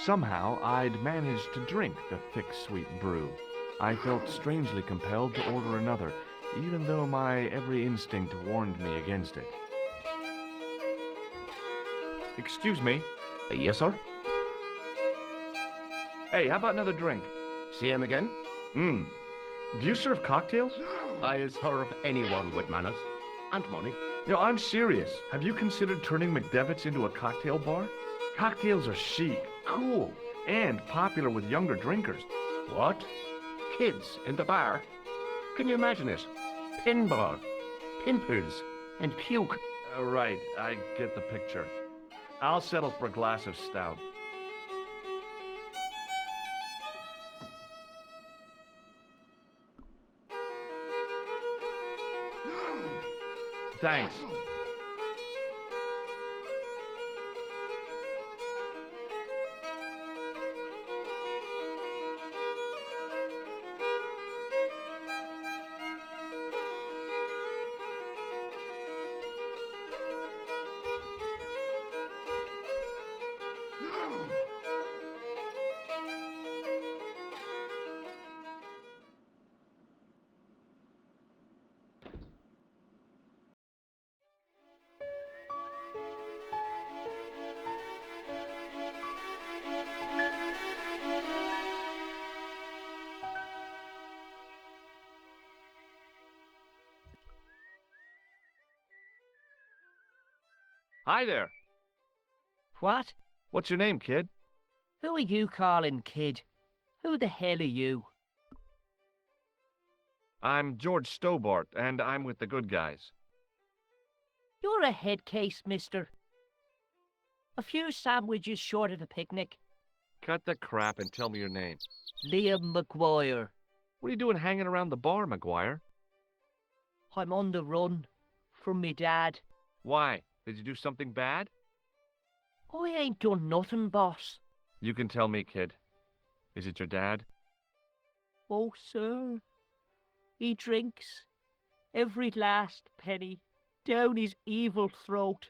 Somehow, I'd managed to drink the thick, sweet brew. I felt strangely compelled to order another, even though my every instinct warned me against it. Excuse me. Yes, sir? Hey, how about another drink? See him again? Do you serve cocktails? I'll serve anyone with manners. And money. You know, I'm serious. Have you considered turning McDevitt's into a cocktail bar? Cocktails are chic, cool, and popular with younger drinkers. What? Kids in the bar? Can you imagine it? Pinball, pimples, and puke. Right, I get the picture. I'll settle for a glass of stout. Thanks. Hi there. What? What's your name, kid? Who are you calling kid? Who the hell are you? I'm George Stobart, and I'm with the good guys. You're a head case, mister. A few sandwiches short of a picnic. Cut the crap and tell me your name. Liam McGuire. What are you doing hanging around the bar, McGuire? I'm on the run from me dad. Why? Did you do something bad? I ain't done nothing, boss. You can tell me, kid. Is it your dad? Oh, sir. He drinks every last penny down his evil throat.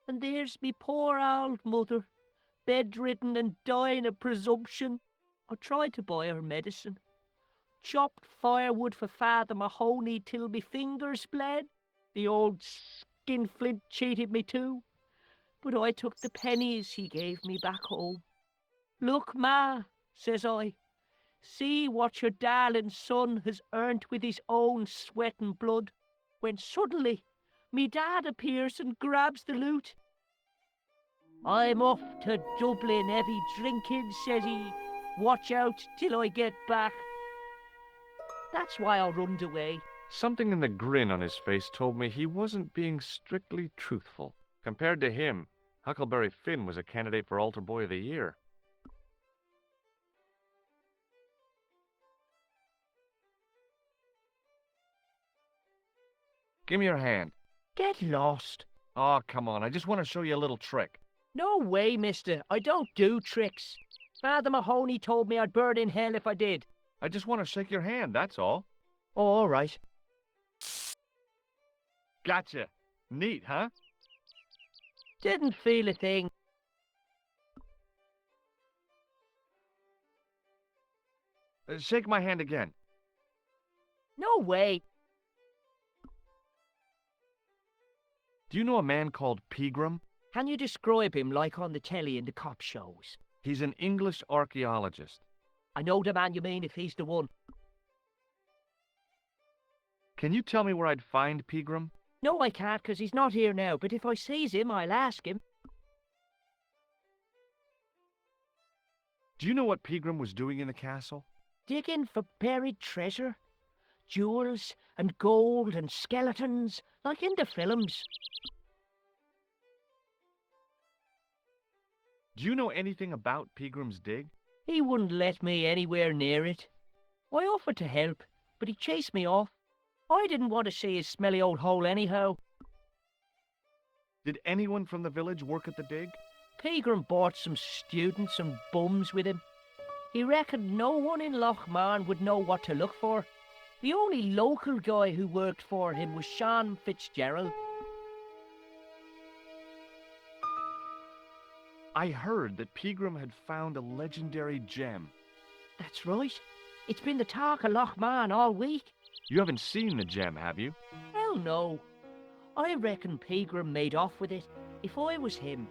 And there's me poor old mother, bedridden and dying of presumption. I tried to buy her medicine. Chopped firewood for Father Mahoney till me fingers bled. The old skinflint cheated me too. But I took the pennies he gave me back home. Look, Ma, says I, see what your darling son has earned with his own sweat and blood. When suddenly, me dad appears and grabs the loot. I'm off to Dublin heavy drinking, says he. Watch out till I get back. That's why I runned away. Something in the grin on his face told me he wasn't being strictly truthful. Compared to him, Huckleberry Finn was a candidate for Altar Boy of the Year. Give me your hand. Get lost. Oh, come on, I just want to show you a little trick. No way, mister. I don't do tricks. Father Mahoney told me I'd burn in hell if I did. I just want to shake your hand, that's all. Oh, all right. Gotcha. Neat, huh? Didn't feel a thing. Shake my hand again. No way. Do you know a man called Pegram? Can you describe him like on the telly in the cop shows? He's an English archaeologist. I know the man you mean if he's the one. Can you tell me where I'd find Pegram? No, I can't, 'cause he's not here now, but if I sees him, I'll ask him. Do you know what Pegram was doing in the castle? Digging for buried treasure. Jewels and gold and skeletons, like in the films. Do you know anything about Pegram's Dig? He wouldn't let me anywhere near it. I offered to help, but he chased me off. I didn't want to see his smelly old hole anyhow. Did anyone from the village work at the dig? Pegram brought some students and bums with him. He reckoned no one in Lochmarn would know what to look for. The only local guy who worked for him was Sean Fitzgerald. I heard that Pegram had found a legendary gem. That's right. It's been the talk of Lochman all week. You haven't seen the gem, have you? Hell no. I reckon Pegram made off with it. If I was him,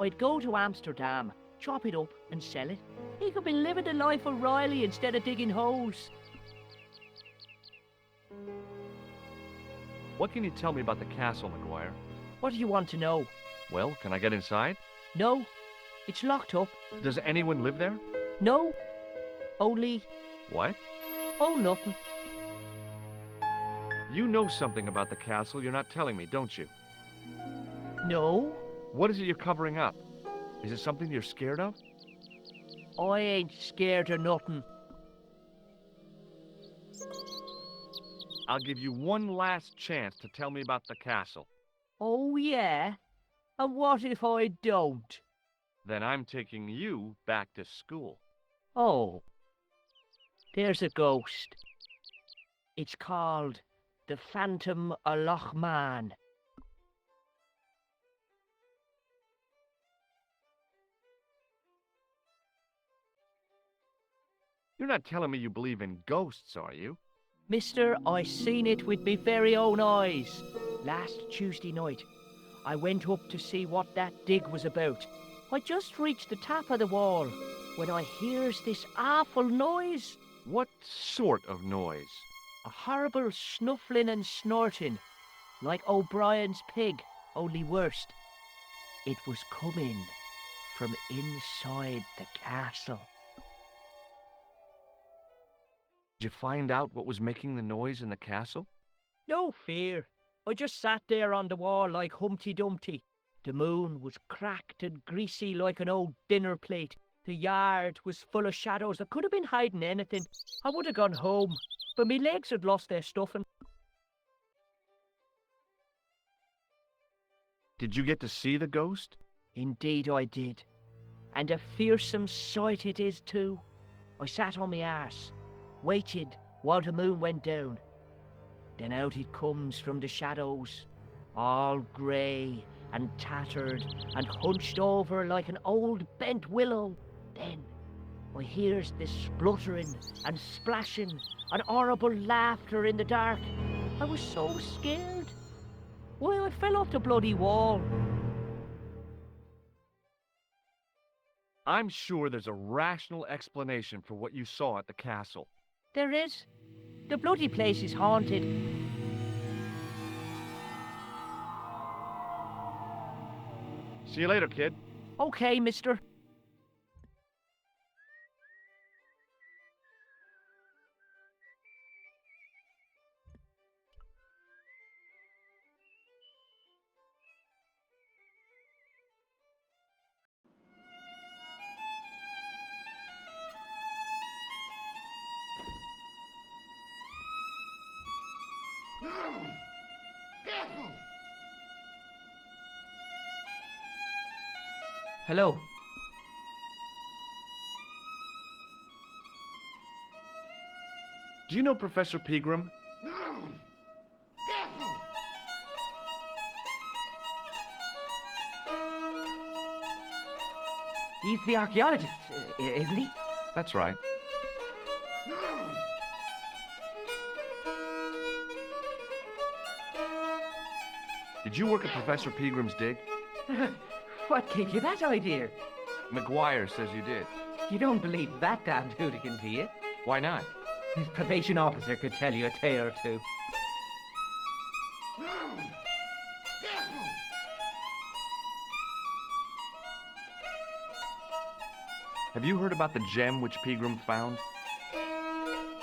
I'd go to Amsterdam, chop it up and sell it. He could be living the life of Riley instead of digging holes. What can you tell me about the castle, McGuire? What do you want to know? Well, can I get inside? No, it's locked up. Does anyone live there? No, only... What? Oh, nothing. You know something about the castle you're not telling me, don't you? No, What is it you're covering up? Is it something you're scared of? I ain't scared of nothing. I'll give you one last chance to tell me about the castle. Oh, yeah? And what if I don't? Then I'm taking you back to school. Oh, there's a ghost. It's called the Phantom of Lochman. You're not telling me you believe in ghosts, are you? Mister, I seen it with me very own eyes. Last Tuesday night, I went up to see what that dig was about. I just reached the top of the wall when I hears this awful noise. What sort of noise? A horrible snuffling and snorting, like O'Brien's pig, only worst. It was coming from inside the castle. Did you find out what was making the noise in the castle? No fear. I just sat there on the wall like Humpty Dumpty. The moon was cracked and greasy like an old dinner plate. The yard was full of shadows. I could have been hiding anything. I would have gone home, but me legs had lost their stuffing. Did you get to see the ghost? Indeed I did. And a fearsome sight it is too. I sat on my arse, waited while the moon went down. Then out it comes from the shadows, all grey and tattered and hunched over like an old bent willow. Then I hears this spluttering and splashing and horrible laughter in the dark. I was so scared. Why, I fell off the bloody wall. I'm sure there's a rational explanation for what you saw at the castle. There is. The bloody place is haunted. See you later, kid. Okay, mister. Hello. Do you know Professor Pegram? He's the archaeologist, isn't he? That's right. Did you work at Professor Pegram's dig? What gave you that idea? McGuire says you did. You don't believe that damned hooligan, do you? Why not? His probation officer could tell you a tale or two. Have you heard about the gem which Pegram found?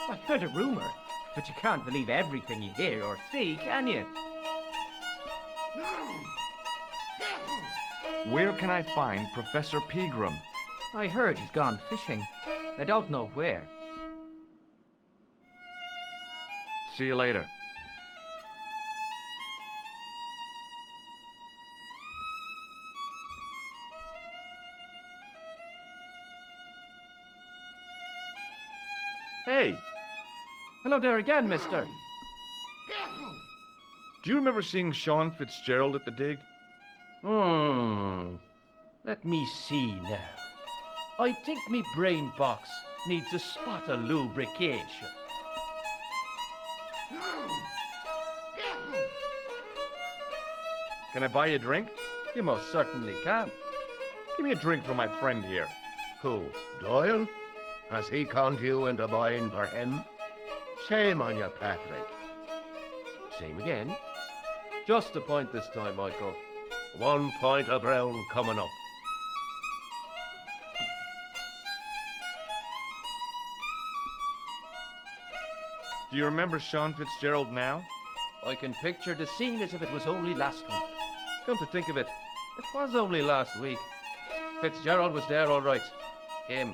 I've heard a rumor, but you can't believe everything you hear or see, can you? Where can I find Professor Pegram? I heard he's gone fishing. I don't know where. See you later. Hey! Hello there again, mister. Do you remember seeing Sean Fitzgerald at the dig? Let me see now. I think me brain box needs a spot of lubrication. Can I buy you a drink? You most certainly can. Give me a drink for my friend here. Who, Doyle? Has he conned you into buying for him? Shame on you, Patrick. Same again. Just a point this time, Michael. 1 point of brown coming up. Do you remember Sean Fitzgerald now? I can picture the scene as if it was only last week. Come to think of it, it was only last week. Fitzgerald was there all right. Him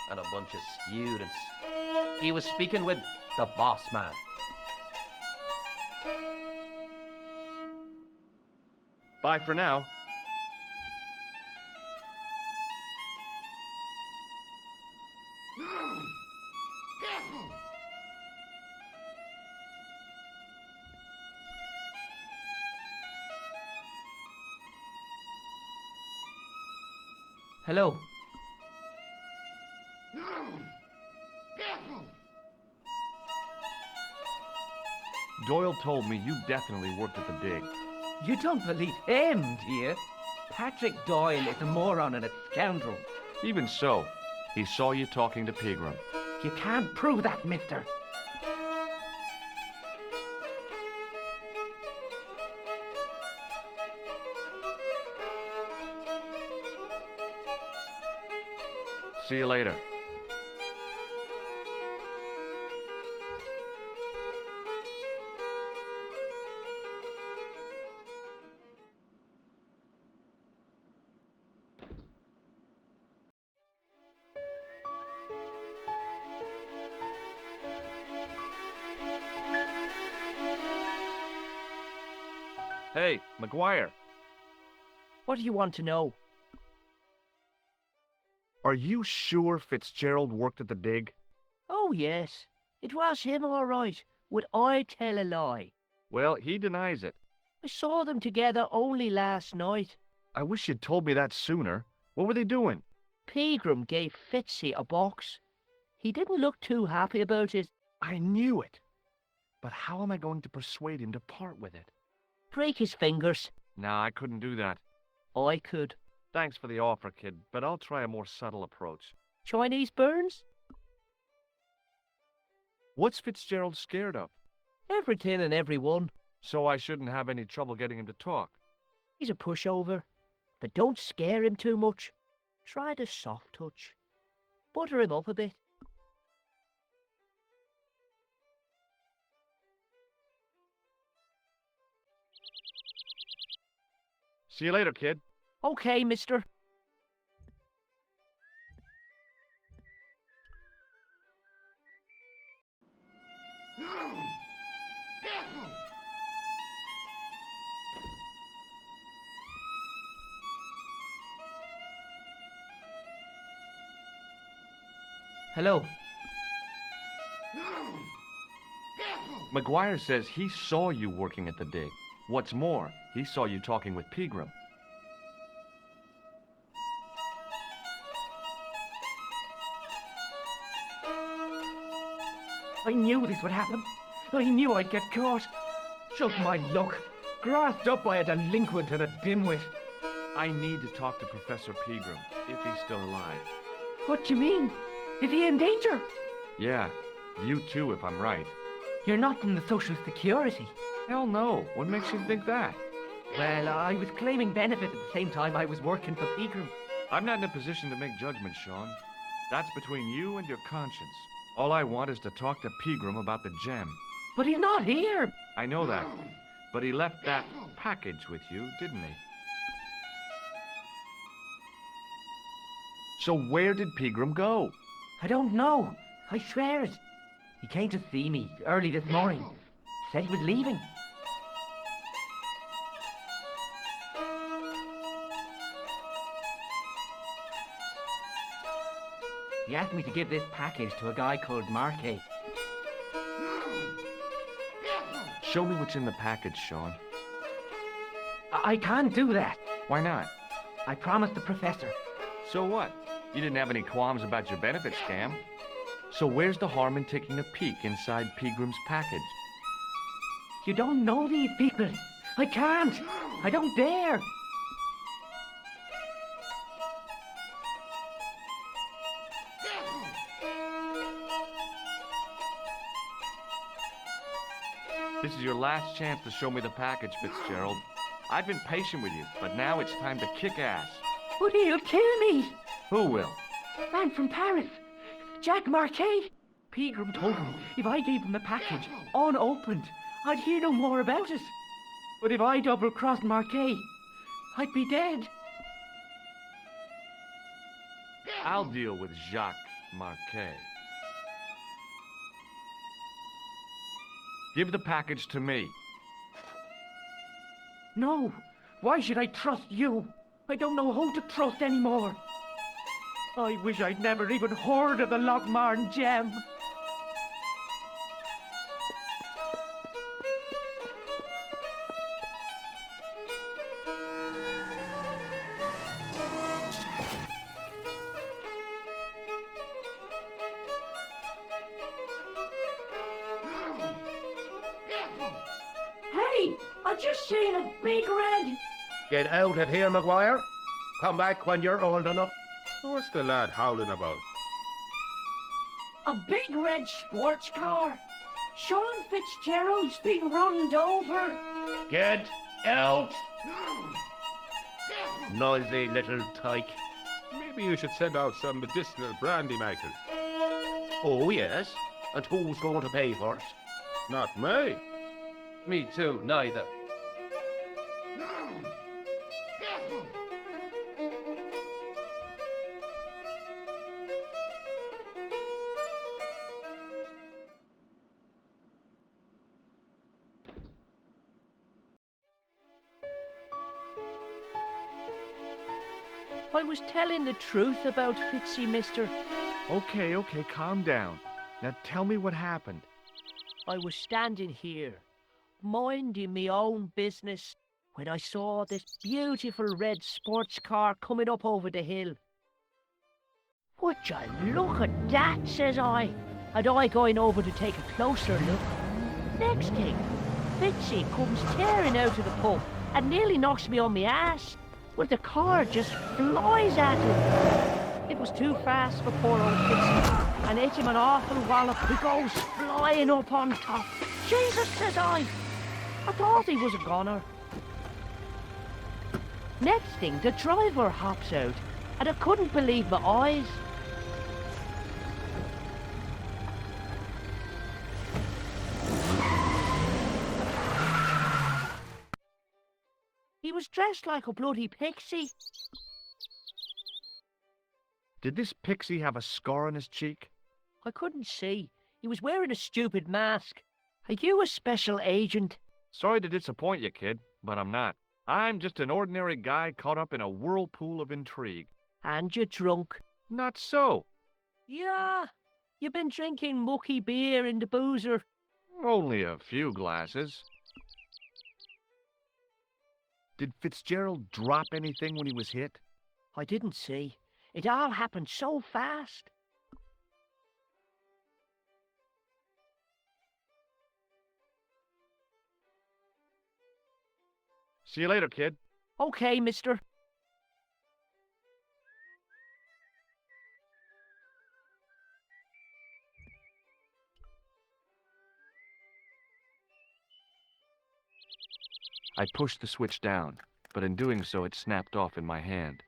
and a bunch of students. He was speaking with the boss man. Bye for now. Hello. Doyle told me you definitely worked at the dig. You don't believe him, do you? Patrick Doyle is a moron and a scoundrel. Even so, he saw you talking to Pegram. You can't prove that, mister. See you later. Hey, McGuire, What do you want to know? are you sure Fitzgerald worked at the dig? Oh, yes. It was him, all right. Would I tell a lie? Well, he denies it. I saw them together only last night. I wish you'd told me that sooner. What were they doing? Pegram gave Fitzy a box. He didn't look too happy about it. I knew it. But how am I going to persuade him to part with it? Break his fingers. Nah, I couldn't do that. I could. Thanks for the offer, kid, but I'll try a more subtle approach. Chinese burns? What's Fitzgerald scared of? Everything and everyone. So I shouldn't have any trouble getting him to talk. He's a pushover. But don't scare him too much. Try the soft touch. Butter him up a bit. See you later, kid. Okay, mister. Hello. McGuire says he saw you working at the dig. What's more, he saw you talking with Pegram. I knew this would happen. I knew I'd get caught. Just my luck. Grasped up by a delinquent and a dimwit. I need to talk to Professor Pegram, if he's still alive. What do you mean? Is he in danger? Yeah, you too, if I'm right. You're not in the Social Security. Hell no. What makes you think that? Well, I was claiming benefit at the same time I was working for Pegram. I'm not in a position to make judgments, Sean. That's between you and your conscience. All I want is to talk to Pegram about the gem. But he's not here. I know that. But he left that package with you, didn't he? So where did Pegram go? I don't know. I swear it. He came to see me early this morning. Said he was leaving. He asked me to give this package to a guy called Marquez. Show me what's in the package, Sean. I can't do that. Why not? I promised the professor. So what? You didn't have any qualms about your benefit scam. So where's the harm in taking a peek inside Peagram's package? You don't know these people. I can't. I don't dare. This is your last chance to show me the package, Fitzgerald. I've been patient with you, but now it's time to kick ass. But he'll kill me. Who will? Man from Paris. Jack Marquet. Pegram told me if I gave him the package unopened, I'd hear no more about it. But if I double-crossed Marquet, I'd be dead. I'll deal with Jacques Marquet. Give the package to me. No. Why should I trust you? I don't know who to trust anymore. I wish I'd never even heard of the Lochmarn gem. Hey, I just seen a big red. Get out of here, Maguire. Come back when you're old enough. What's the lad howling about? A big red sports car. Sean Fitzgerald's been runned over. Get out! Noisy little tyke. Maybe you should send out some medicinal brandy, Michael. Oh, yes? And who's going to pay for it? Not me. Me too, neither. I was telling the truth about Fitzy, mister. Okay, calm down. Now tell me what happened. I was standing here, minding me own business, when I saw this beautiful red sports car coming up over the hill. Would you look at that, says I, and I going over to take a closer look. Next thing, Fitzy comes tearing out of the pub and nearly knocks me on my ass. Well, the car just flies at him. It was too fast for poor old Fitzy, and hit him an awful wallop. He goes flying up on top. Jesus, says I thought he was a goner. Next thing, the driver hops out, and I couldn't believe my eyes. He was dressed like a bloody pixie. Did this pixie have a scar on his cheek? I couldn't see. He was wearing a stupid mask. Are you a special agent? Sorry to disappoint you, kid, but I'm not. I'm just an ordinary guy caught up in a whirlpool of intrigue. And you're drunk. Not so. Yeah, you've been drinking mucky beer in the boozer. Only a few glasses. Did Fitzgerald drop anything when he was hit? I didn't see. It all happened so fast. See you later, kid. Okay, mister. I pushed the switch down, but in doing so it snapped off in my hand.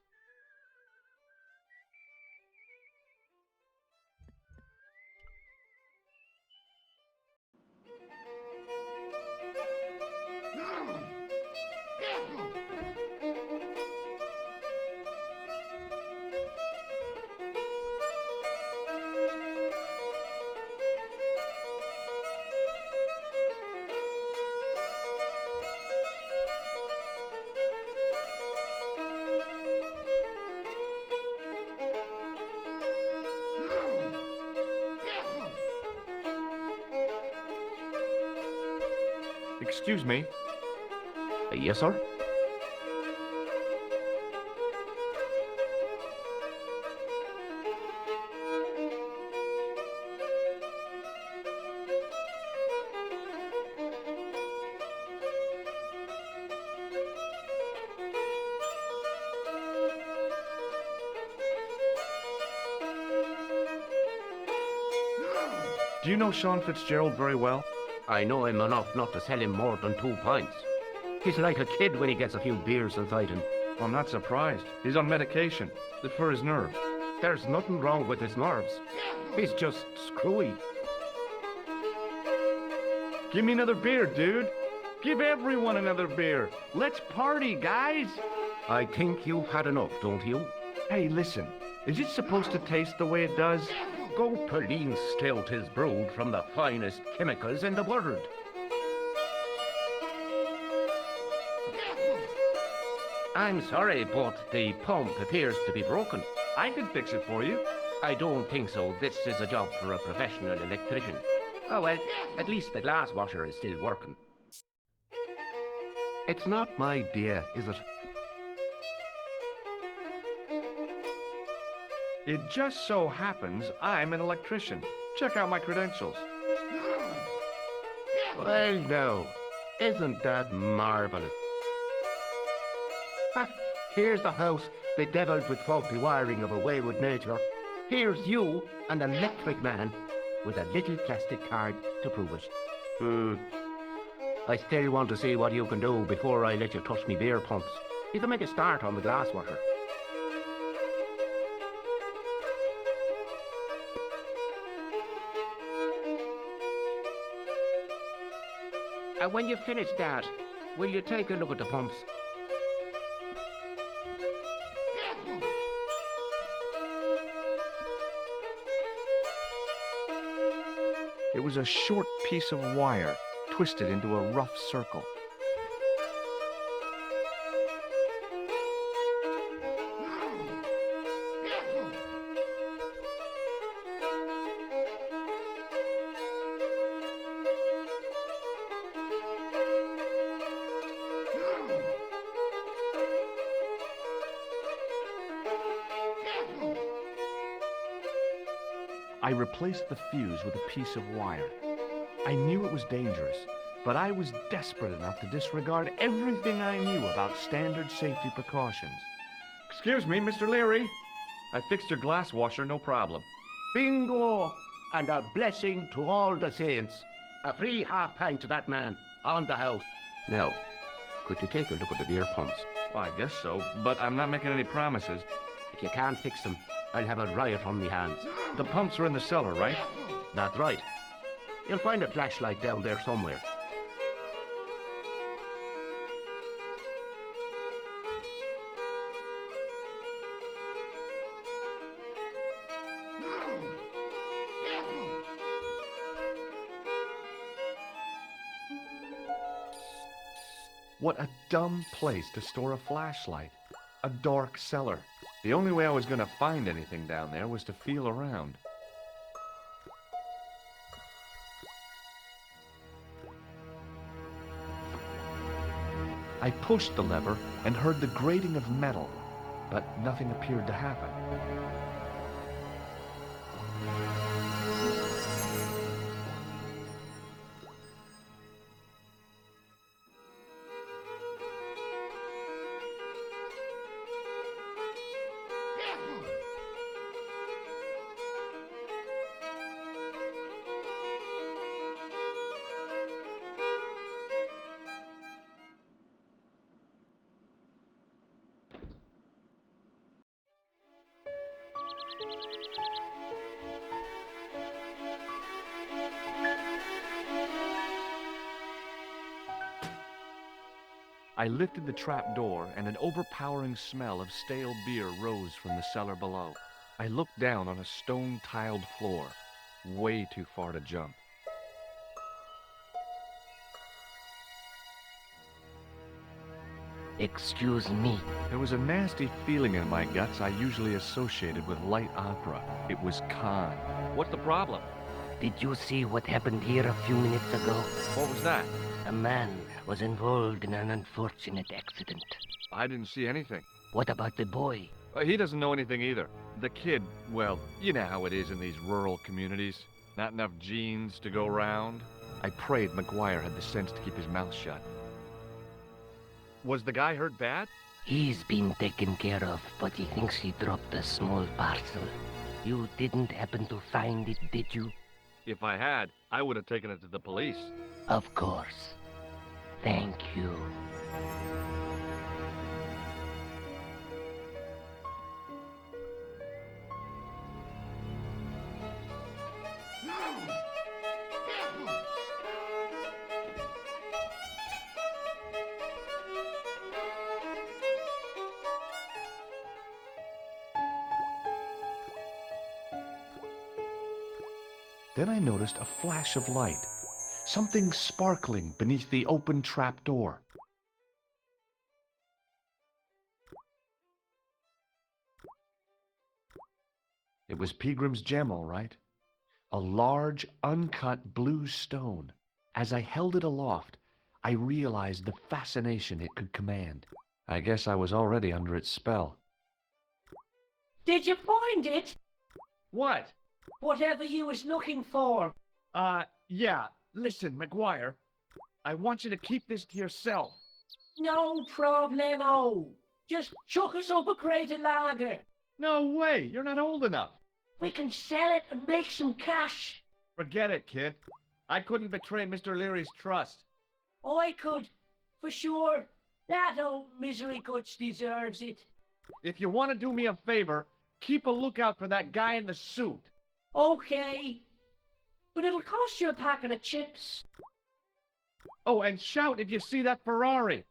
Excuse me. Yes, sir? Do you know Sean Fitzgerald very well? I know him enough not to sell him more than 2 pints. He's like a kid when he gets a few beers inside him. I'm not surprised. He's on medication. It's for his nerves. There's nothing wrong with his nerves. He's just screwy. Give me another beer, dude. Give everyone another beer. Let's party, guys. I think you've had enough, don't you? Hey, listen. Is it supposed to taste the way it does? Gopaline stout is brewed from the finest chemicals in the world. I'm sorry, but the pump appears to be broken. I can fix it for you. I don't think so. This is a job for a professional electrician. Oh well, at least the glass washer is still working. It's not my idea, is it? It just so happens I'm an electrician. Check out my credentials. Well, no. Isn't that marvelous? Ah, here's the house bedeviled with faulty wiring of a wayward nature. Here's you, an electric man, with a little plastic card to prove it. I still want to see what you can do before I let you touch me beer pumps. You can make a start on the glass washer. And when you've finished that, will you take a look at the pumps? It was a short piece of wire, twisted into a rough circle. I replaced the fuse with a piece of wire. I knew it was dangerous, but I was desperate enough to disregard everything I knew about standard safety precautions. Excuse me, Mr. Leary. I fixed your glass washer, no problem. Bingo! And a blessing to all the saints. A free half pint to that man, on the house. Now, could you take a look at the beer pumps? Well, I guess so, but I'm not making any promises. If you can't fix them, I'll have a riot on me hands. The pumps are in the cellar, right? That's right. You'll find a flashlight down there somewhere. What a dumb place to store a flashlight. A dark cellar. The only way I was going to find anything down there was to feel around. I pushed the lever and heard the grating of metal, but nothing appeared to happen. I lifted the trap door, and an overpowering smell of stale beer rose from the cellar below. I looked down on a stone-tiled floor, way too far to jump. Excuse me. There was a nasty feeling in my guts I usually associated with light opera. It was Khan. What's the problem? Did you see what happened here a few minutes ago? What was that? A man was involved in an unfortunate accident. I didn't see anything. What about the boy? He doesn't know anything either. The kid, well, you know how it is in these rural communities. Not enough genes to go round. I prayed McGuire had the sense to keep his mouth shut. Was the guy hurt bad? He's been taken care of, but he thinks he dropped a small parcel. You didn't happen to find it, did you? If I had, I would have taken it to the police. Of course. Thank you. Then I noticed a flash of light, something sparkling beneath the open trap door. It was Peagram's gem, all right. A large, uncut blue stone. As I held it aloft, I realized the fascination it could command. I guess I was already under its spell. Did you find it? What? Whatever you was looking for. Yeah. Listen, McGuire. I want you to keep this to yourself. No problemo. Just chuck us up a crate of lager. No way. You're not old enough. We can sell it and make some cash. Forget it, kid. I couldn't betray Mr. Leary's trust. I could, for sure. That old misery guts deserves it. If you want to do me a favor, keep a lookout for that guy in the suit. Okay. But it'll cost you a packet of chips. Oh, and shout if you see that Ferrari.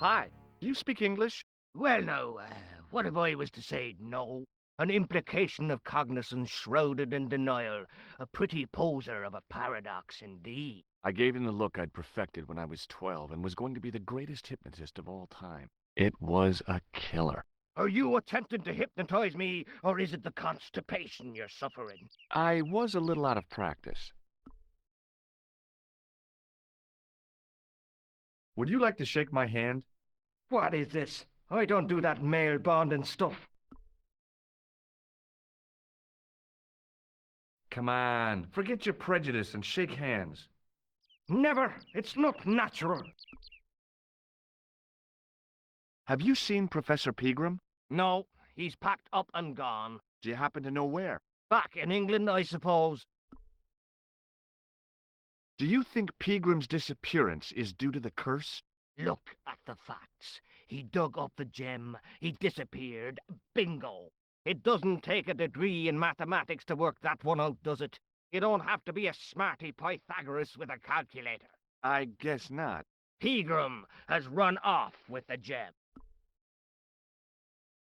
Hi, do you speak English? Well, now, what if I was to say no? An implication of cognizance shrouded in denial. A pretty poser of a paradox indeed. I gave him the look I'd perfected when I was 12 and was going to be the greatest hypnotist of all time. It was a killer. Are you attempting to hypnotize me, or is it the constipation you're suffering? I was a little out of practice. Would you like to shake my hand? What is this? I don't do that male bonding stuff. Come on, forget your prejudice and shake hands. Never. It's not natural. Have you seen Professor Pegram? No, he's packed up and gone. Do you happen to know where? Back in England, I suppose. Do you think Pegram's disappearance is due to the curse? Look at the facts. He dug up the gem. He disappeared. Bingo. It doesn't take a degree in mathematics to work that one out, does it? You don't have to be a smarty Pythagoras with a calculator. I guess not. Pegram has run off with the gem.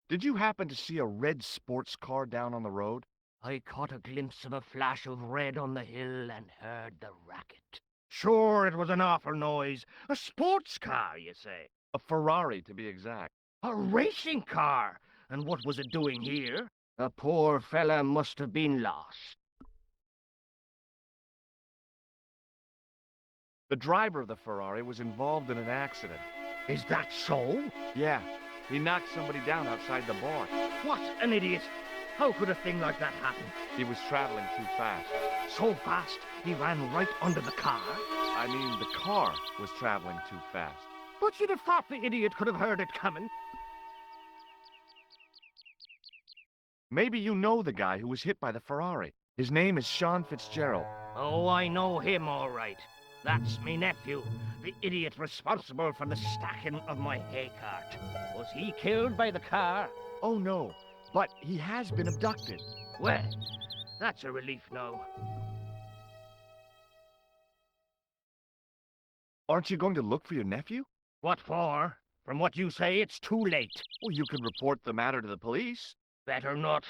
Did you happen to see a red sports car down on the road? I caught a glimpse of a flash of red on the hill and heard the racket. Sure, it was an awful noise. A sports car, you say? A Ferrari, to be exact. A racing car? And what was it doing here? The poor fella must have been lost. The driver of the Ferrari was involved in an accident. Is that so? Yeah, he knocked somebody down outside the bar. What an idiot! How could a thing like that happen? He was traveling too fast. So fast, he ran right under the car? I mean, the car was traveling too fast. But you'd have thought the idiot could have heard it coming. Maybe you know the guy who was hit by the Ferrari. His name is Sean Fitzgerald. Oh, I know him all right. That's me nephew, the idiot responsible for the stacking of my hay cart. Was he killed by the car? Oh, no, but he has been abducted. Well, that's a relief now. Aren't you going to look for your nephew? What for? From what you say, it's too late. Well, you can report the matter to the police. Better not.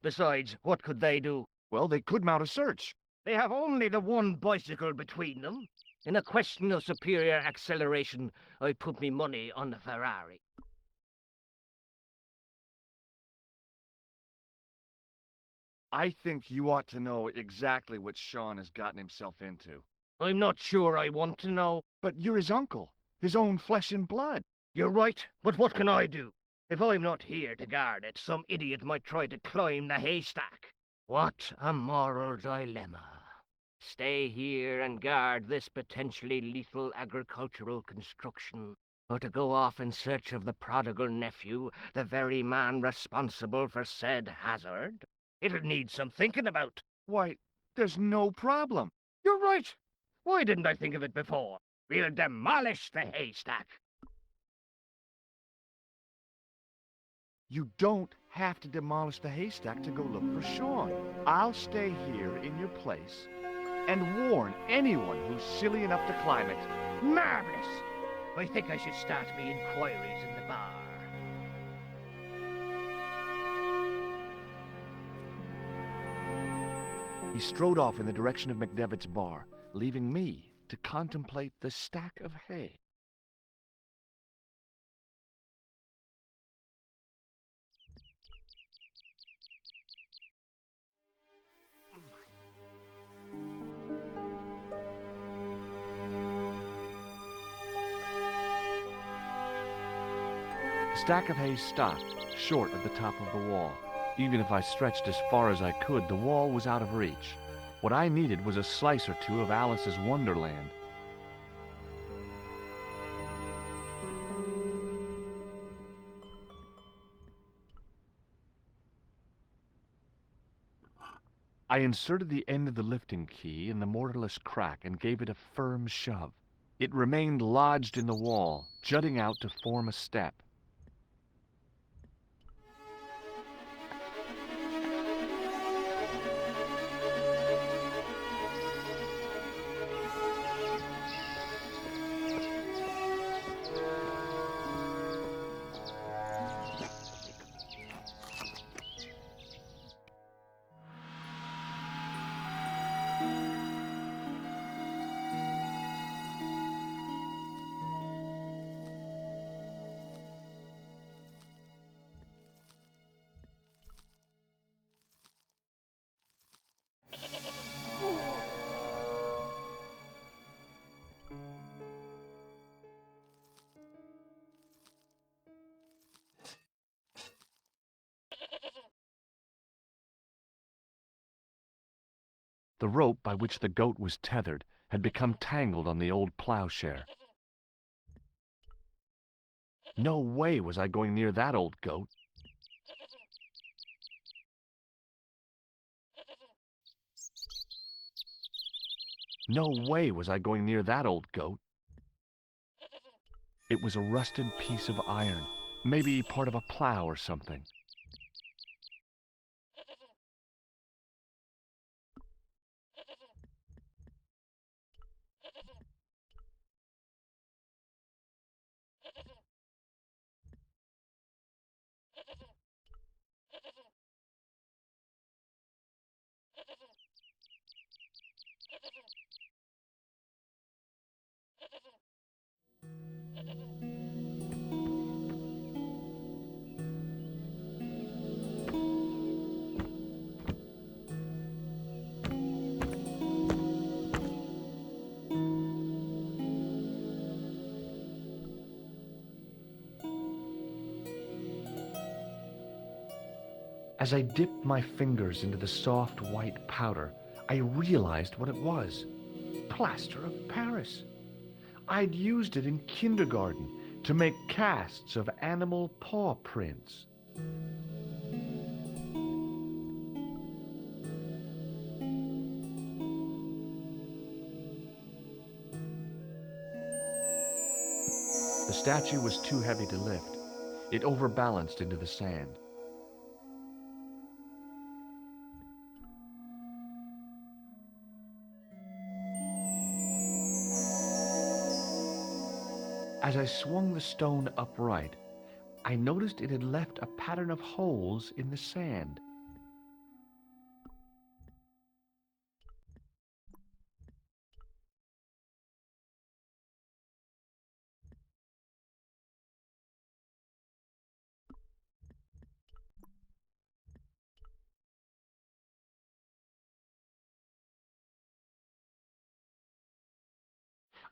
Besides, what could they do? Well, they could mount a search. They have only the one bicycle between them. In a question of superior acceleration, I put me money on the Ferrari. I think you ought to know exactly what Sean has gotten himself into. I'm not sure I want to know. But you're his uncle, his own flesh and blood. You're right, but what can I do? If I'm not here to guard it, some idiot might try to climb the haystack. What a moral dilemma. Stay here and guard this potentially lethal agricultural construction, or to go off in search of the prodigal nephew, the very man responsible for said hazard? It'll need some thinking about. Why, there's no problem. You're right. Why didn't I think of it before? We'll demolish the haystack. You don't have to demolish the haystack to go look for Sean. I'll stay here in your place and warn anyone who's silly enough to climb it. Marvelous! I think I should start me inquiries in the bar. He strode off in the direction of McDevitt's bar, leaving me to contemplate the stack of hay. The stack of hay stopped, short of the top of the wall. Even if I stretched as far as I could, the wall was out of reach. What I needed was a slice or two of Alice's Wonderland. I inserted the end of the lifting key in the mortarless crack and gave it a firm shove. It remained lodged in the wall, jutting out to form a step. The rope by which the goat was tethered had become tangled on the old plowshare. No way was I going near that old goat. No way was I going near that old goat. It was a rusted piece of iron, maybe part of a plow or something. As I dipped my fingers into the soft white powder, I realized what it was. Plaster of Paris. I'd used it in kindergarten to make casts of animal paw prints. The statue was too heavy to lift. It overbalanced into the sand. As I swung the stone upright, I noticed it had left a pattern of holes in the sand.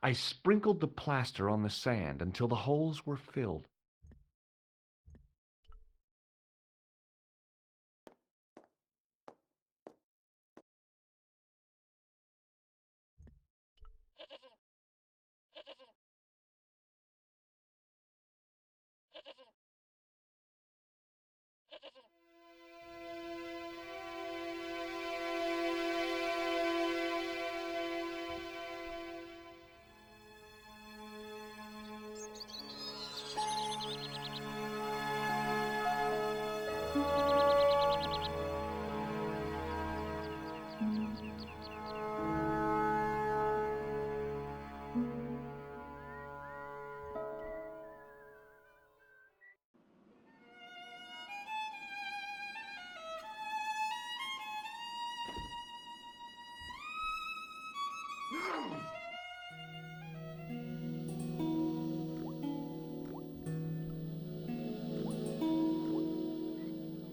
I sprinkled the plaster on the sand until the holes were filled.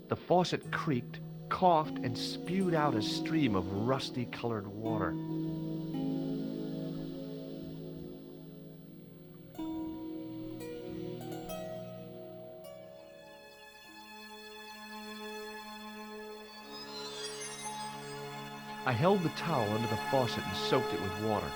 The faucet creaked, coughed, and spewed out a stream of rusty-colored water. I held the towel under the faucet and soaked it with water.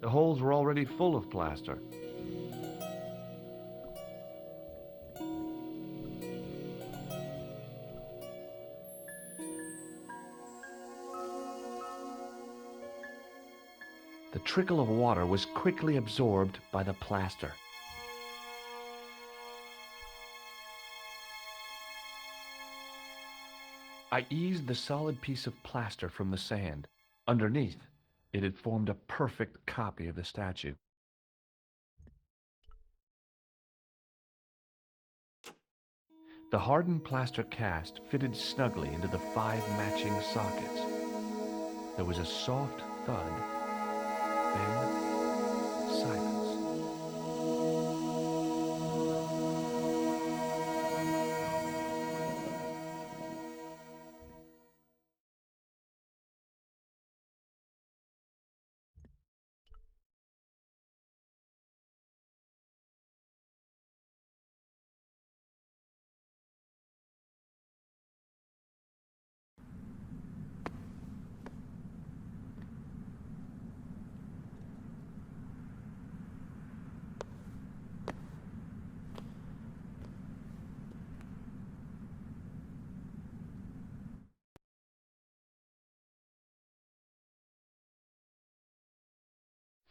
The holes were already full of plaster. The trickle of water was quickly absorbed by the plaster. I eased the solid piece of plaster from the sand. Underneath, it had formed a perfect copy of the statue. The hardened plaster cast fitted snugly into the 5 matching sockets. There was a soft thud, then silence.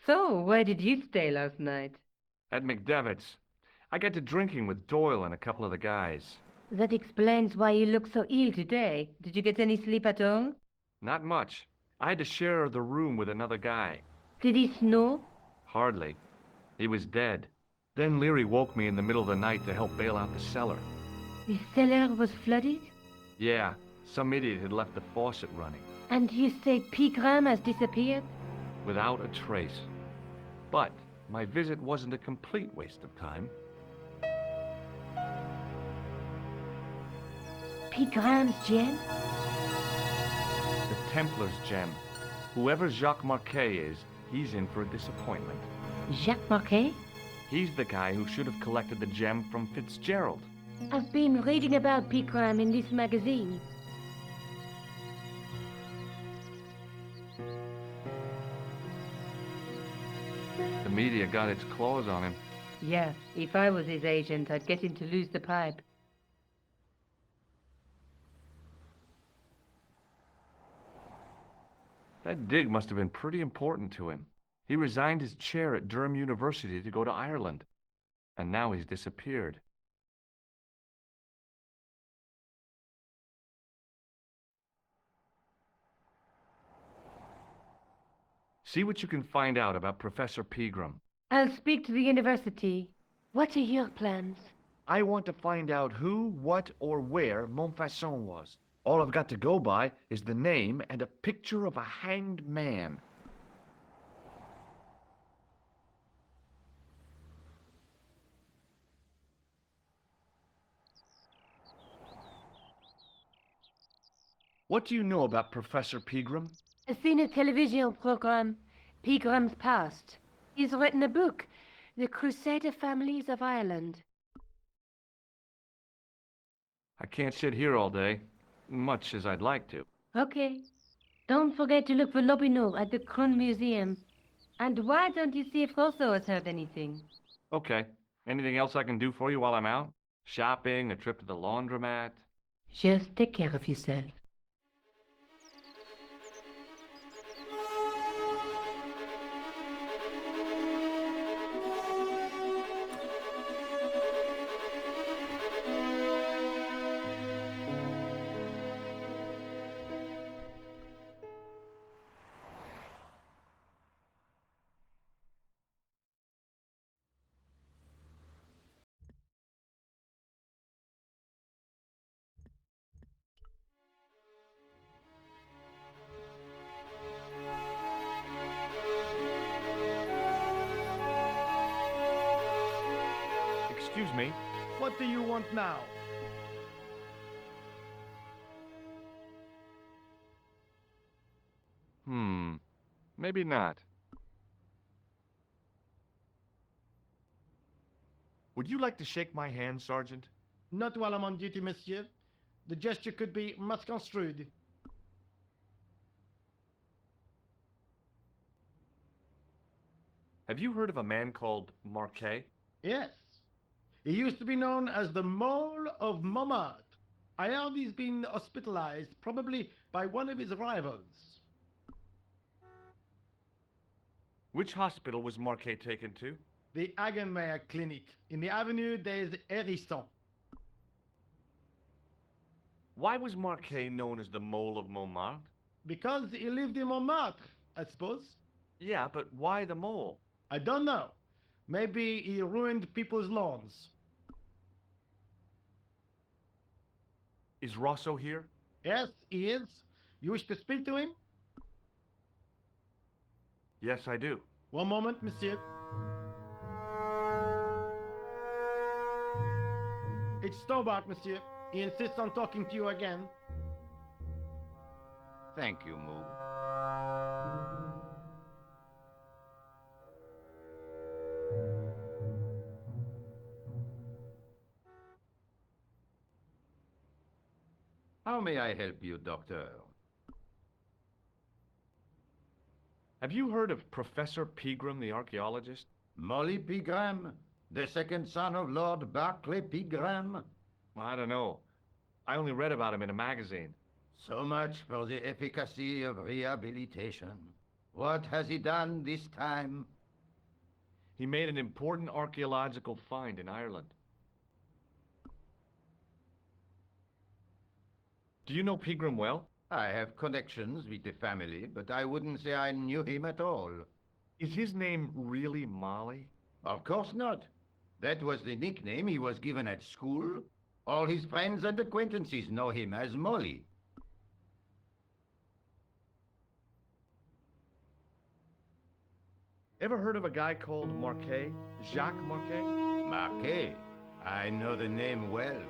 So, where did you stay last night? At McDevitt's, I got to drinking with Doyle and a couple of the guys. That explains why you look so ill today. Did you get any sleep at all? Not much. I had to share the room with another guy. Did he snore? Hardly. He was dead. Then Leary woke me in the middle of the night to help bail out the cellar. The cellar was flooded? Yeah, some idiot had left the faucet running, And you say Pegram has disappeared? without a trace. But my visit wasn't a complete waste of time. Pegram's gem? The Templars gem. Whoever Jacques Marquet is, he's in for a disappointment. Jacques Marquet? He's the guy who should have collected the gem from Fitzgerald. I've been reading about Pegram in this magazine. The media got its claws on him. Yeah, if I was his agent, I'd get him to lose the pipe. That dig must have been pretty important to him. He resigned his chair at Durham University to go to Ireland. And now he's disappeared. See what you can find out about Professor Pegram. I'll speak to the university. What are your plans? I want to find out who, what, or where Montfaucon was. All I've got to go by is the name and a picture of a hanged man. What do you know about Professor Pegram? I've seen a television program, Pegram's Past. He's written a book, The Crusader Families of Ireland. I can't sit here all day, much as I'd like to. Okay. Don't forget to look for Lobineau at the Kroon Museum. And why don't you see if Rousseau has heard anything? Okay. Anything else I can do for you while I'm out? Shopping, a trip to the laundromat? Just take care of yourself. Excuse me. What do you want now? Maybe not. Would you like to shake my hand, Sergeant? Not while I'm on duty, monsieur. The gesture could be misconstrued. Have you heard of a man called Marquet? Yes. He used to be known as the Mole of Montmartre. I heard he's been hospitalized, probably by one of his rivals. Which hospital was Marquet taken to? The Hagenmeyer Clinic in the Avenue des Hérissons. Why was Marquet known as the Mole of Montmartre? Because he lived in Montmartre, I suppose. Yeah, but why the mole? I don't know. Maybe he ruined people's lawns. Is Rousseau here? Yes, he is. You wish to speak to him? Yes, I do. One moment, monsieur. It's Stobart, monsieur. He insists on talking to you again. Thank you, Moo. How may I help you, Doctor? Have you heard of Professor Pegram, the archaeologist? Molly Pegram, the second son of Lord Barclay Pegram? Well, I don't know. I only read about him in a magazine. So much for the efficacy of rehabilitation. What has he done this time? He made an important archaeological find in Ireland. Do you know Pegram well? I have connections with the family, but I wouldn't say I knew him at all. Is his name really Molly? Of course not. That was the nickname he was given at school. All his friends and acquaintances know him as Molly. Ever heard of a guy called Marquet? Jacques Marquet? Marquet. I know the name well.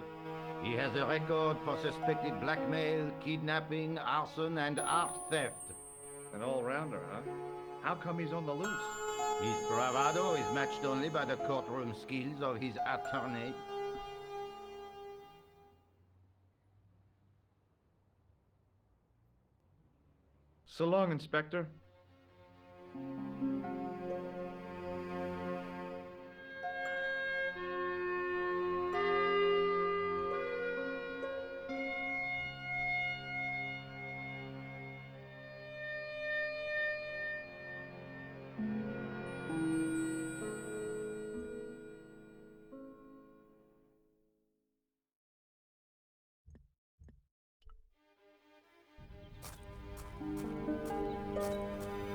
He has a record for suspected blackmail, kidnapping, arson, and art theft. An all-rounder, huh? How come he's on the loose? His bravado is matched only by the courtroom skills of his attorney. So long, Inspector.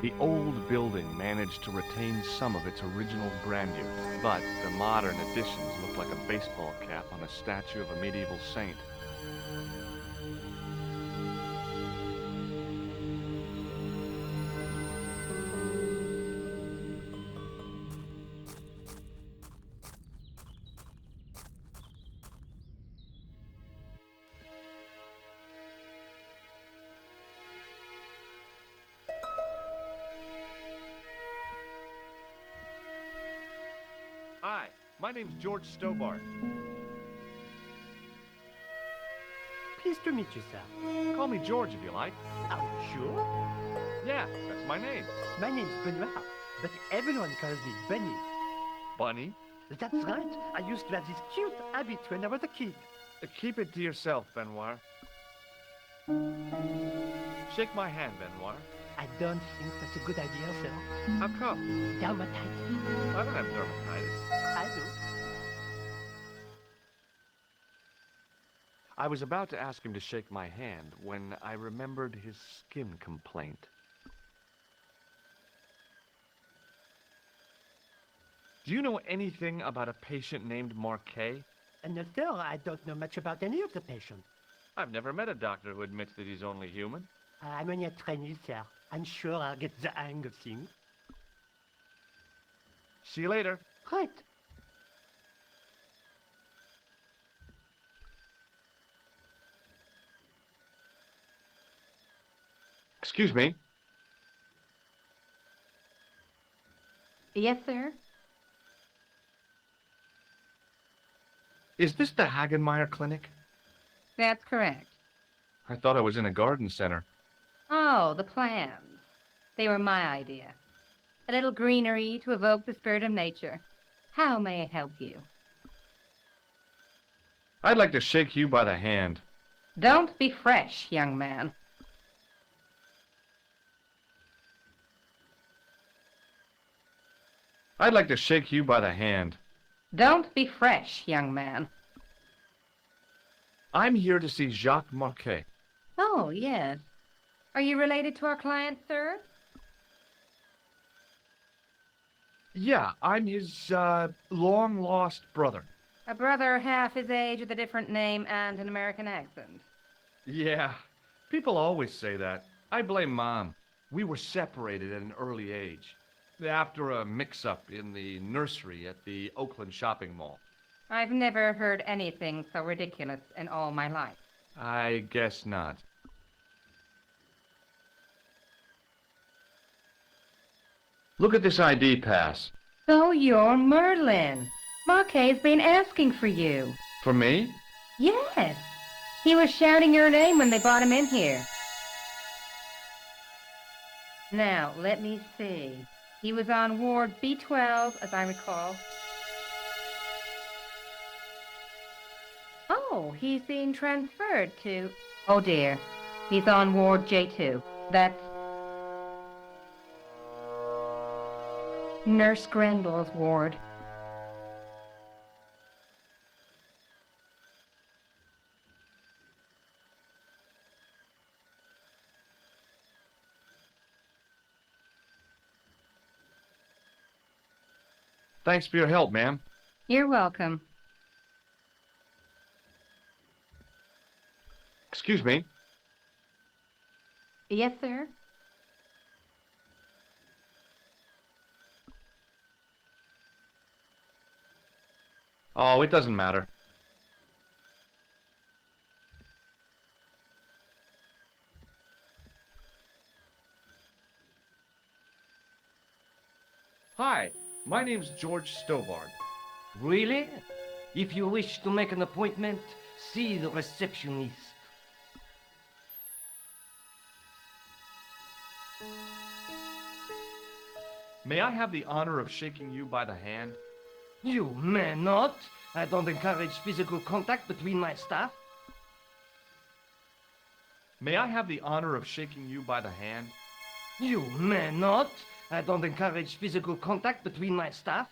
The old building managed to retain some of its original grandeur, but the modern additions look like a baseball cap on a statue of a medieval saint. Hi, my name's George Stobart. Pleased to meet you, sir. Call me George if you like. Are you sure? Yeah, that's my name. My name's Benoit, but everyone calls me Bunny. Bunny. That's right. I used to have this cute habit when I was a kid. Keep it to yourself, Benoit. Shake my hand, Benoit. I don't think that's a good idea, sir. How come? Dermatitis. I don't have dermatitis. I do. I was about to ask him to shake my hand when I remembered his skin complaint. Do you know anything about a patient named Marquet? No, sir, I don't know much about any of the patients. I've never met a doctor who admits that he's only human. I'm only a trainee, sir. I'm sure I'll get the hang of things. See you later. Right. Excuse me. Yes, sir? Is this the Hagenmeyer Clinic? That's correct. I thought I was in a garden center. Oh, the plans. They were my idea. A little greenery to evoke the spirit of nature. How may I help you? I'd like to shake you by the hand. Don't be fresh, young man. I'd like to shake you by the hand. Don't be fresh, young man. I'm here to see Jacques Marquet. Oh, yes. Are you related to our client, sir? Yeah, I'm his, long-lost brother. A brother half his age with a different name and an American accent. Yeah, people always say that. I blame Mom. We were separated at an early age, after a mix-up in the nursery at the Oakland shopping mall. I've never heard anything so ridiculous in all my life. I guess not. Look at this ID pass. So you're Merlin. Marquet's been asking for you. For me? Yes. He was shouting your name when they brought him in here. Now, let me see. He was on Ward B12, as I recall. Oh, he's being transferred to... Oh, dear. He's on Ward J2. That's... Nurse Grenville's ward. Thanks for your help, ma'am. You're welcome. Excuse me. Yes, sir? Oh, it doesn't matter. Hi, my name's George Stovard. Really? If you wish to make an appointment, see the receptionist. May I have the honor of shaking you by the hand? You may not. I don't encourage physical contact between my staff. May I have the honor of shaking you by the hand? You may not. I don't encourage physical contact between my staff.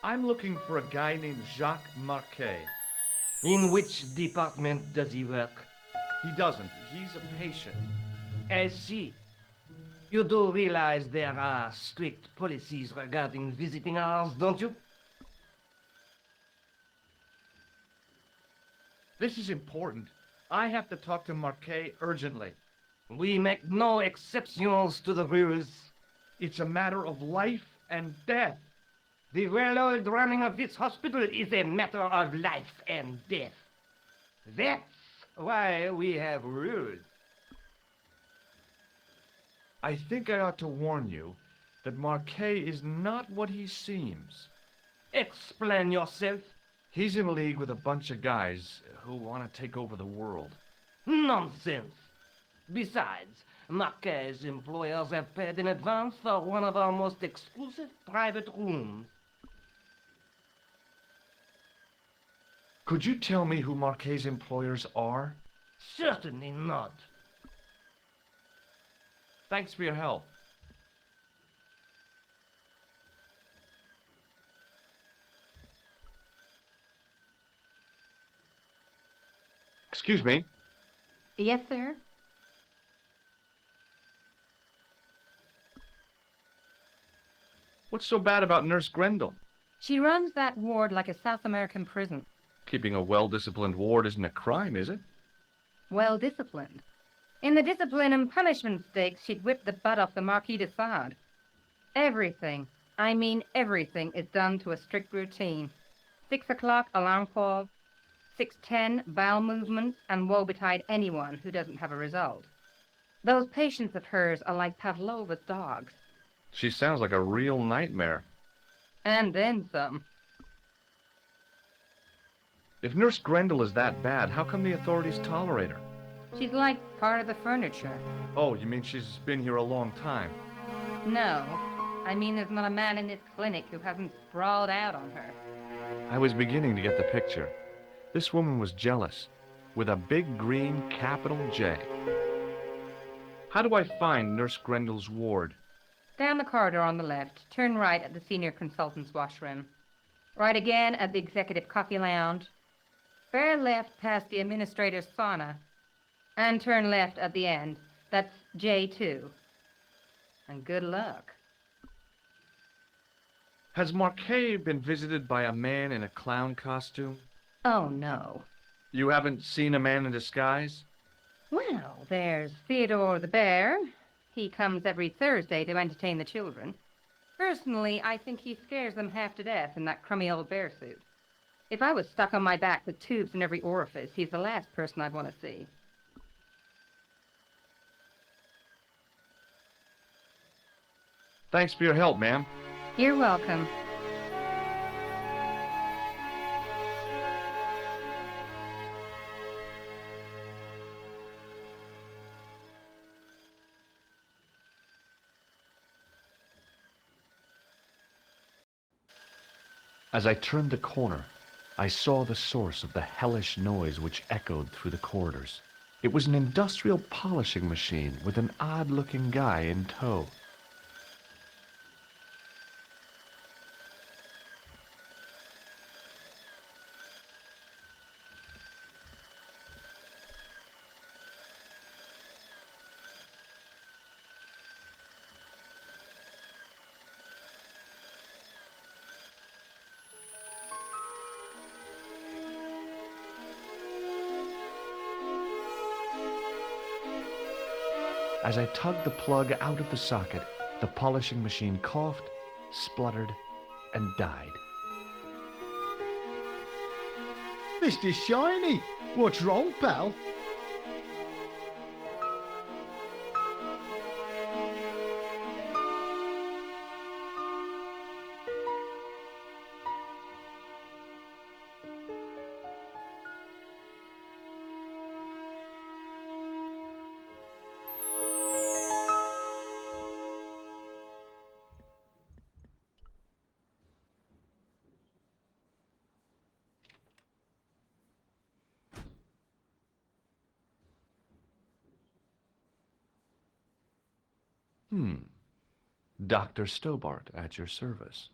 I'm looking for a guy named Jacques Marquet. In which department does he work? He doesn't. He's a patient. I see. You do realize there are strict policies regarding visiting hours, don't you? This is important. I have to talk to Marquet urgently. We make no exceptions to the rules. It's a matter of life and death. The well-oiled running of this hospital is a matter of life and death. That's why we have rules. I think I ought to warn you that Marquet is not what he seems. Explain yourself. He's in league with a bunch of guys who want to take over the world. Nonsense. Besides, Marquet's employers have paid in advance for one of our most exclusive private rooms. Could you tell me who Marquet's employers are? Certainly not. Thanks for your help. Excuse me. Yes, sir? What's so bad about Nurse Grendel? She runs that ward like a South American prison. Keeping a well-disciplined ward isn't a crime, is it? Well disciplined. In the discipline and punishment stakes, she'd whip the butt off the Marquis de Sade. Everything, I mean everything, is done to a strict routine. 6 o'clock, alarm call. 6:10, bowel movements, and woe betide anyone who doesn't have a result. Those patients of hers are like Pavlova's dogs. She sounds like a real nightmare. And then some. If Nurse Grendel is that bad, how come the authorities tolerate her? She's like part of the furniture. Oh, you mean she's been here a long time? No, I mean there's not a man in this clinic who hasn't sprawled out on her. I was beginning to get the picture. This woman was jealous, with a big green capital J. How do I find Nurse Grendel's ward? Down the corridor on the left, turn right at the senior consultant's washroom. Right again at the executive coffee lounge. Bear left past the administrator's sauna. And turn left at the end. That's J2. And good luck. Has Marquet been visited by a man in a clown costume? Oh, no. You haven't seen a man in disguise? Well, there's Theodore the bear. He comes every Thursday to entertain the children. Personally, I think he scares them half to death in that crummy old bear suit. If I was stuck on my back with tubes in every orifice, he's the last person I'd want to see. Thanks for your help, ma'am. You're welcome. As I turned the corner, I saw the source of the hellish noise which echoed through the corridors. It was an industrial polishing machine with an odd-looking guy in tow. As I tugged the plug out of the socket, the polishing machine coughed, spluttered, and died. Mr. Shiny, what's wrong, pal? Dr. Stobart at your service.